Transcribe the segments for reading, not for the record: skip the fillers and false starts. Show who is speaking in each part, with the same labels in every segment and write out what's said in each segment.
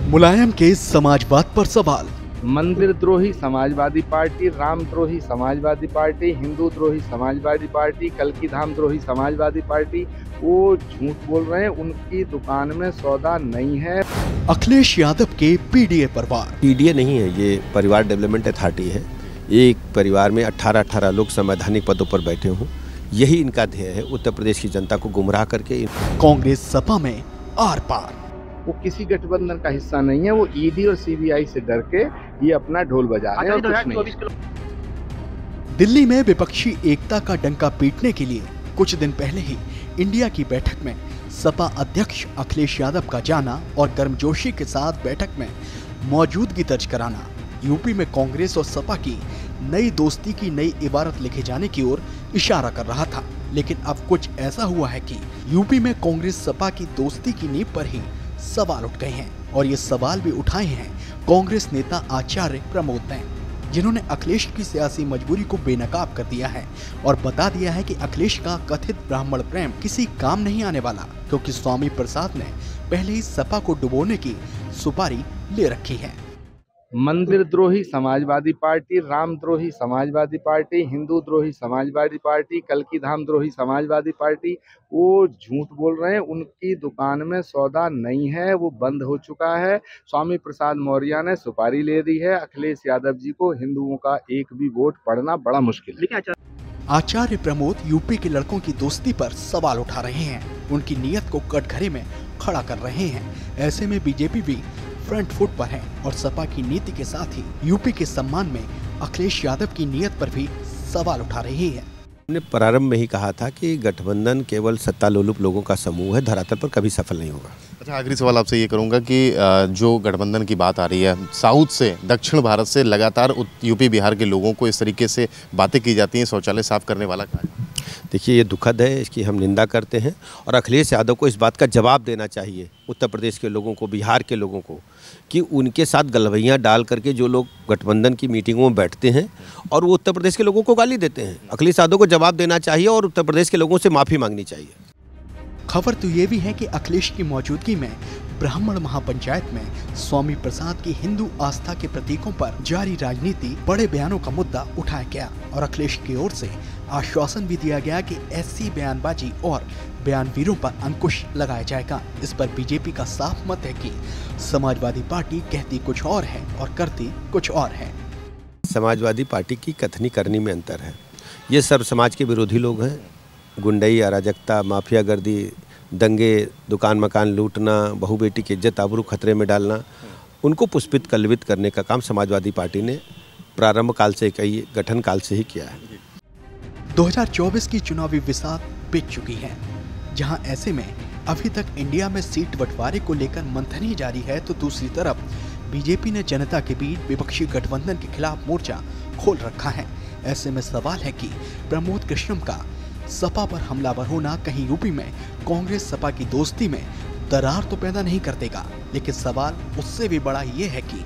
Speaker 1: मुलायम के समाजवाद पर सवाल।
Speaker 2: मंदिर द्रोही समाजवादी पार्टी, राम द्रोही समाजवादी पार्टी, हिंदू द्रोही समाजवादी पार्टी, कल्की धाम द्रोही समाजवादी पार्टी, वो झूठ बोल रहे हैं। उनकी दुकान में सौदा नहीं है।
Speaker 1: अखिलेश यादव के पीडीए पर वार।
Speaker 3: पीडीए नहीं है, ये परिवार डेवलपमेंट अथॉरिटी है। एक परिवार में 18 लोग संवैधानिक पदों पर बैठे हों, यही इनका ध्येय है, उत्तर प्रदेश की जनता को गुमराह करके।
Speaker 1: कांग्रेस सपा में आर पार।
Speaker 2: वो किसी गठबंधन का हिस्सा नहीं है। वो ईडी और सीबीआई से डर के ये अपना ढोल बजा रहे हैं और कुछ नहीं।
Speaker 1: दिल्ली में विपक्षी एकता का डंका पीटने के लिए कुछ दिन पहले ही इंडिया की बैठक में सपा अध्यक्ष अखिलेश यादव का जाना और गर्मजोशी के साथ बैठक में मौजूदगी दर्ज कराना यूपी में कांग्रेस और सपा की नई दोस्ती की नई इबारत लिखे जाने की ओर इशारा कर रहा था। लेकिन अब कुछ ऐसा हुआ है कि यूपी में कांग्रेस सपा की दोस्ती की नींव पर ही सवाल उठ गए हैं और ये सवाल भी उठाए हैं कांग्रेस नेता आचार्य प्रमोद ने, जिन्होंने अखिलेश की सियासी मजबूरी को बेनकाब कर दिया है और बता दिया है कि अखिलेश का कथित ब्राह्मण प्रेम किसी काम नहीं आने वाला, क्योंकि स्वामी प्रसाद ने पहले ही सपा को डुबोने की सुपारी ले रखी है।
Speaker 2: मंदिर द्रोही समाजवादी पार्टी, राम द्रोही समाजवादी पार्टी, हिंदू द्रोही समाजवादी पार्टी, कल्की धाम द्रोही समाजवादी पार्टी, वो झूठ बोल रहे हैं। उनकी दुकान में सौदा नहीं है, वो बंद हो चुका है। स्वामी प्रसाद मौर्य ने सुपारी ले दी है। अखिलेश यादव जी को हिंदुओं का एक भी वोट पड़ना बड़ा मुश्किल है।
Speaker 1: आचार्य प्रमोद यूपी के लड़कों की दोस्ती पर सवाल उठा रहे हैं, उनकी नीयत को कटघरे में खड़ा कर रहे हैं। ऐसे में बीजेपी भी फ्रंट फुट पर है और सपा की नीति के साथ ही यूपी के सम्मान में अखिलेश यादव की नीयत पर भी सवाल उठा रही है।
Speaker 3: हमने प्रारंभ में ही कहा था कि गठबंधन केवल सत्तालोलुप लोगों का समूह है, धरातल पर कभी सफल नहीं होगा।
Speaker 4: अच्छा, आखिरी सवाल आपसे ये करूंगा कि जो गठबंधन की बात आ रही है, साउथ से, दक्षिण भारत से लगातार यूपी बिहार के लोगों को इस तरीके से बातें की जाती हैं, शौचालय साफ करने वाला कार्य।
Speaker 3: देखिए, ये दुखद है, इसकी हम निंदा करते हैं और अखिलेश यादव को इस बात का जवाब देना चाहिए उत्तर प्रदेश के लोगों को, बिहार के लोगों को, कि उनके साथ गलवैयाँ डाल करके जो लोग गठबंधन की मीटिंगों में बैठते हैं और वो उत्तर प्रदेश के लोगों को गाली देते हैं, अखिलेश यादव को जवाब देना चाहिए और उत्तर प्रदेश के लोगों से माफ़ी मांगनी चाहिए।
Speaker 1: खबर तो ये भी है कि अखिलेश की मौजूदगी में ब्राह्मण महापंचायत में स्वामी प्रसाद की हिंदू आस्था के प्रतीकों पर जारी राजनीति बड़े बयानों का मुद्दा उठाया गया और अखिलेश की ओर से आश्वासन भी दिया गया कि ऐसी बयानबाजी और बयानवीरों पर अंकुश लगाया जाएगा। इस पर बीजेपी का साफ मत है कि समाजवादी पार्टी कहती कुछ और है और करती कुछ और है।
Speaker 3: समाजवादी पार्टी की कथनी करनी में अंतर है। ये सब समाज के विरोधी लोग हैं। गुंडई, अराजकता, माफियागर्दी, दंगे, दुकान मकान लूटना, बहू बेटी की इज्जत आबरू खतरे में डालना, उनको पुष्पित कलवित करने का काम समाजवादी पार्टी ने प्रारंभ काल से, कई गठन काल से ही किया है।
Speaker 1: 2024 की चुनावी बिसात बीत चुकी है, जहां ऐसे में अभी तक इंडिया में सीट बंटवारे को लेकर मंथनी जारी है, तो दूसरी तरफ बीजेपी ने जनता के बीच विपक्षी गठबंधन के खिलाफ मोर्चा खोल रखा है। ऐसे में सवाल है कि प्रमोद कृष्णम का सपा पर हमलावर होना कहीं यूपी में कांग्रेस सपा की दोस्ती में दरार तो पैदा नहीं कर देगा, लेकिन सवाल उससे भी बड़ा ये है कि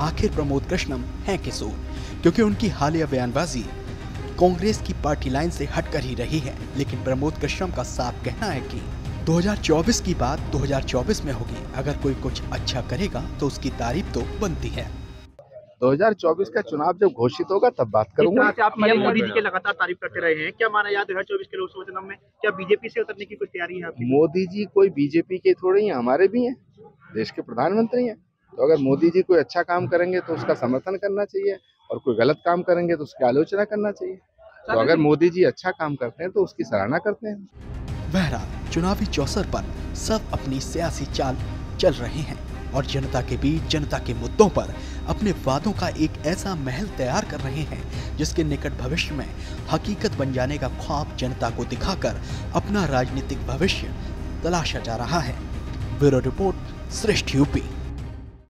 Speaker 1: आखिर प्रमोद कृष्णम है किसोर, क्योंकि उनकी हालिया बयानबाजी कांग्रेस की पार्टी लाइन से हटकर ही रही है। लेकिन प्रमोद कृष्णम का साफ कहना है कि 2024 की बात 2024 में होगी। अगर कोई कुछ अच्छा करेगा तो उसकी तारीफ तो बनती है।
Speaker 2: 2024 का चुनाव जब घोषित होगा तब बात करूंगा।
Speaker 5: आप मोदी जी की लगातार तारीफ करते रहे हैं, क्या माना जाए 2024 के लोकसभा चुनाव में क्या बीजेपी से उतरने की कुछ तैयारी है आपकी?
Speaker 2: मोदी जी कोई बीजेपी के थोड़े ही, हमारे भी हैं, देश के प्रधानमंत्री हैं। तो अगर मोदी जी कोई अच्छा काम करेंगे तो उसका समर्थन करना चाहिए और कोई गलत काम करेंगे तो उसकी आलोचना करना चाहिए। तो अगर मोदी जी अच्छा काम करते हैं तो उसकी सराहना करते हैं।
Speaker 1: बहरहाल चुनावी चौसर पर सब अपनी सियासी चाल चल रहे हैं और जनता के बीच जनता के मुद्दों पर अपने वादों का एक ऐसा महल तैयार कर रहे हैं जिसके निकट भविष्य में हकीकत बन जाने का ख्वाब जनता को दिखाकर अपना राजनीतिक भविष्य तलाशा जा रहा है। ब्यूरो रिपोर्ट, श्रेष्ठ यूपी।